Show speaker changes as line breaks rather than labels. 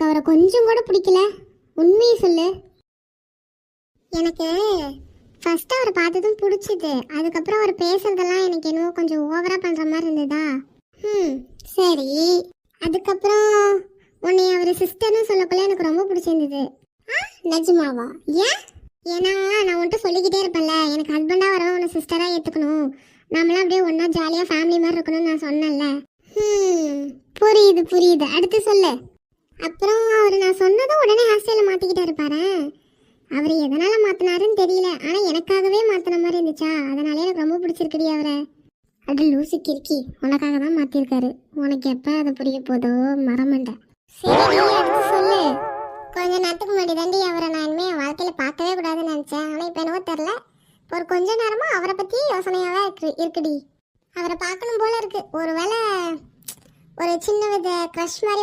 அவரை கொஞ்சம் கூட பிடிக்கல. உண்மையை சொல்லு. எனக்கு ஃபர்ஸ்ட் அவரை பார்த்ததும் பிடிச்சிது. அதுக்கப்புறம் அவர் பேசுறதெல்லாம் எனக்கு என்னவோ கொஞ்சம் ஓவரா பண்ற மாதிரி இருந்ததா. சரி. அதுக்கப்புறம் உன்னை அவர் சிஸ்டர்னு சொல்லக்குள்ள எனக்கு ரொம்ப பிடிச்சிருந்தது. நிஜமாவா? ஏன்? ஏன்னா நான் உன்கிட்ட சொல்லிக்கிட்டே இருப்பேன்ல, எனக்கு ஹஸ்பண்டாக வரவும் உன்னை சிஸ்டராக ஏற்றுக்கணும், நம்மளாம் அப்படியே ஒன்றா ஜாலியாக ஃபேமிலி மாதிரி இருக்கணும்னு நான் சொன்னேன்ல. புரியுது புரியுது. அடுத்து சொல்லு. அப்புறம் அவர் நான் சொன்னதும் உடனே ஹாஸ்டலில் மாற்றிக்கிட்டாரு பாரு. அவர் எதனால் மாற்றினாருன்னு தெரியல, ஆனால் எனக்காகவே மாற்றின மாதிரி இருந்துச்சா, அதனாலே எனக்கு ரொம்ப பிடிச்சிருக்குடி அவரை. அது லூசிக்கு இருக்கி உனக்காக தான் மாற்றிருக்காரு. உனக்கு எப்போ அதை புரிய போதோ மறமண்ட. சரி அடுத்து சொல்லு. கொஞ்ச நேரத்துக்கு முன்னாடி தாண்டி அவரை நான் இனிமேல் என் வாழ்க்கையில் பார்க்கவே கூடாதுன்னு நினச்சேன். ஆனால் இப்போ என்னவோ தெரில, ஒரு கொஞ்ச நேரமாக அவரை பற்றி யோசனையாகவே இருக்குடி. அவரை பார்க்கணும் போல இருக்கு. ஒரு வேளை ஒரு சின்ன வித க்ரஷ் மாதிரி